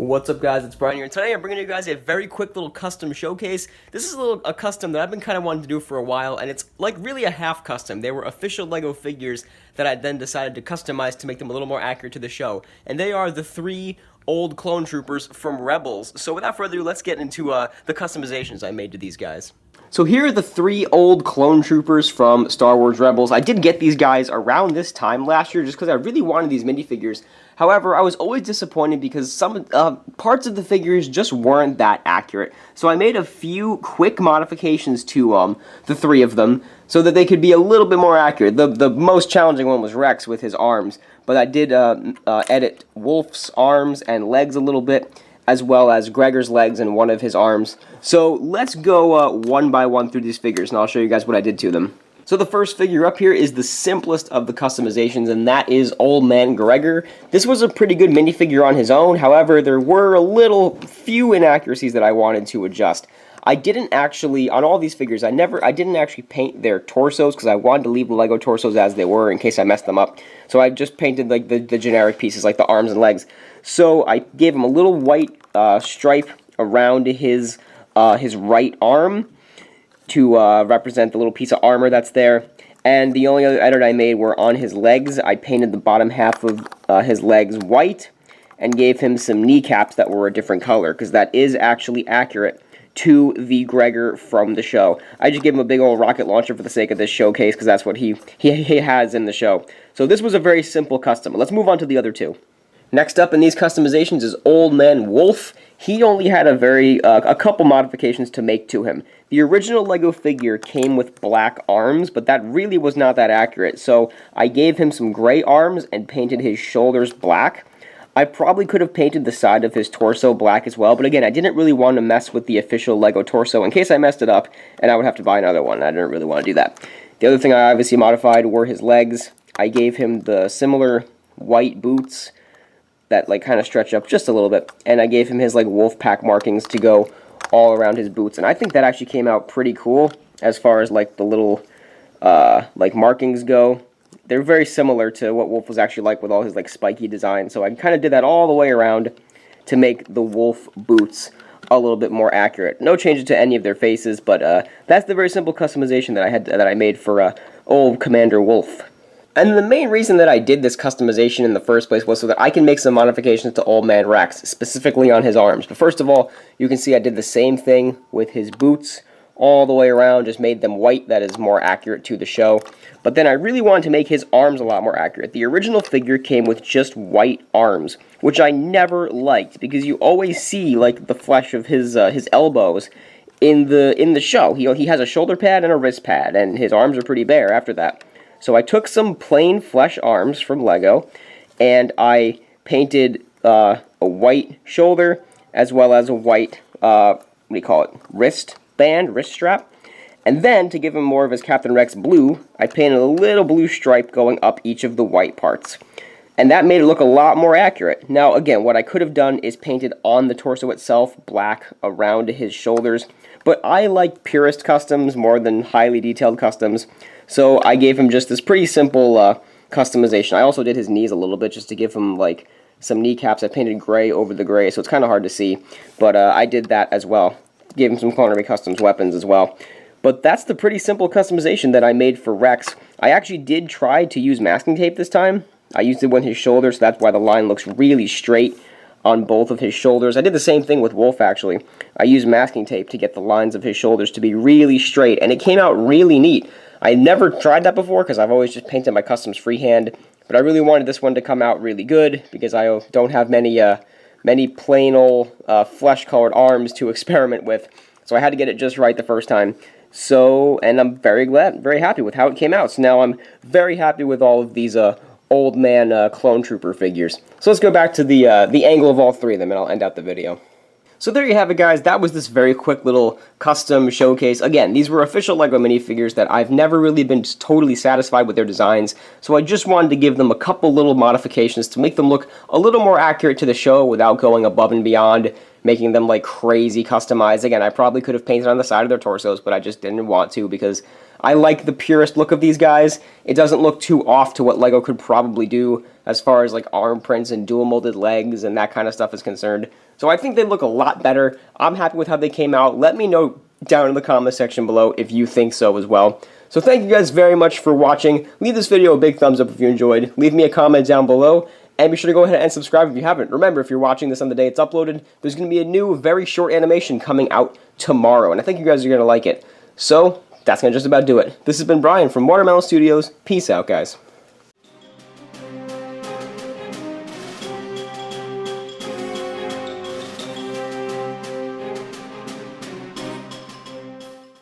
What's up, guys? It's Brian here, and today I'm bringing you guys a very quick little custom showcase. This is a custom that I've been kind of wanting to do for a while, and it's like really a half custom. They were official LEGO figures that I then decided to customize to make them a little more accurate to the show, and they are the 3 old clone troopers from Rebels. So without further ado, let's get into the customizations I made to these guys. So here are the 3 old clone troopers from Star Wars Rebels. I did get these guys around this time last year just because I really wanted these minifigures. However, I was always disappointed because some parts of the figures just weren't that accurate. So I made a few quick modifications to the 3 of them so that they could be a little bit more accurate. The most challenging one was Rex with his arms, but I did edit Wolf's arms and legs a little bit, as well as Gregor's legs and one of his arms. So let's go one by one through these figures, and I'll show you guys what I did to them. So the first figure up here is the simplest of the customizations, and that is old Man Gregor. This was a pretty good minifigure on his own. However, there were a few inaccuracies that I wanted to adjust. I didn't actually, on all these figures, I didn't actually paint their torsos because I wanted to leave the LEGO torsos as they were in case I messed them up. So I just painted like the generic pieces, like the arms and legs. So I gave him a little white stripe around his right arm to represent the little piece of armor that's there. And the only other edit I made were on his legs. I painted the bottom half of his legs white and gave him some kneecaps that were a different color, because that is actually accurate to the Gregor from the show. I just gave him a big old rocket launcher for the sake of this showcase, because that's what he has in the show. So this was a very simple custom. Let's move on to the other 2. Next up in these customizations is Old Man Wolf. He only had a couple modifications to make to him. The original LEGO figure came with black arms, but that really was not that accurate. So I gave him some gray arms and painted his shoulders black. I probably could have painted the side of his torso black as well, but again, I didn't really want to mess with the official LEGO torso in case I messed it up, and I would have to buy another one, and I didn't really want to do that. The other thing I obviously modified were his legs. I gave him the similar white boots that like kind of stretch up just a little bit, and I gave him his like wolf pack markings to go all around his boots, and I think that actually came out pretty cool as far as like the little like markings go. They're very similar to what Wolf was actually like with all his like spiky design, so I kind of did that all the way around to make the wolf boots a little bit more accurate. No changes to any of their faces, but that's the very simple customization that I made for old Commander Wolf. And the main reason that I did this customization in the first place was so that I can make some modifications to Old Man Rex, specifically on his arms. But first of all, you can see I did the same thing with his boots all the way around, just made them white. That is more accurate to the show. But then I really wanted to make his arms a lot more accurate. The original figure came with just white arms, which I never liked, because you always see like the flesh of his elbows in the show. He has a shoulder pad and a wrist pad, and his arms are pretty bare after that. So I took some plain flesh arms from LEGO, and I painted a white shoulder, as well as a white, wrist strap. And then, to give him more of his Captain Rex blue, I painted a little blue stripe going up each of the white parts. And that made it look a lot more accurate. Now, again, what I could have done is painted on the torso itself black around his shoulders. But I like purist customs more than highly detailed customs. So I gave him just this pretty simple customization. I also did his knees a little bit just to give him like some kneecaps. I painted gray over the gray, so it's kind of hard to see. But I did that as well. Gave him some Clonery Customs weapons as well. But that's the pretty simple customization that I made for Rex. I actually did try to use masking tape this time. I used it on his shoulders, so that's why the line looks really straight on both of his shoulders. I did the same thing with Wolf, actually. I used masking tape to get the lines of his shoulders to be really straight, and it came out really neat. I never tried that before because I've always just painted my customs freehand, but I really wanted this one to come out really good because I don't have many plain old flesh-colored arms to experiment with, so I had to get it just right the first time. So, and I'm very happy with how it came out. So now I'm very happy with all of these old man clone trooper figures. So let's go back to the angle of all 3 of them, and I'll end out the video. So there you have it, guys. That was this very quick little custom showcase. Again, these were official LEGO minifigures that I've never really been totally satisfied with their designs, so I just wanted to give them a couple little modifications to make them look a little more accurate to the show without going above and beyond making them like crazy customized. Again, I probably could have painted on the side of their torsos, but I just didn't want to because I like the purest look of these guys. It doesn't look too off to what LEGO could probably do as far as like arm prints and dual molded legs and that kind of stuff is concerned. So I think they look a lot better. I'm happy with how they came out. Let me know down in the comment section below if you think so as well. So thank you guys very much for watching. Leave this video a big thumbs up if you enjoyed. Leave me a comment down below. And be sure to go ahead and subscribe if you haven't. Remember, if you're watching this on the day it's uploaded, there's going to be a new, very short animation coming out tomorrow. And I think you guys are going to like it. So, that's going to just about do it. This has been Brian from Watermelon Studios. Peace out, guys.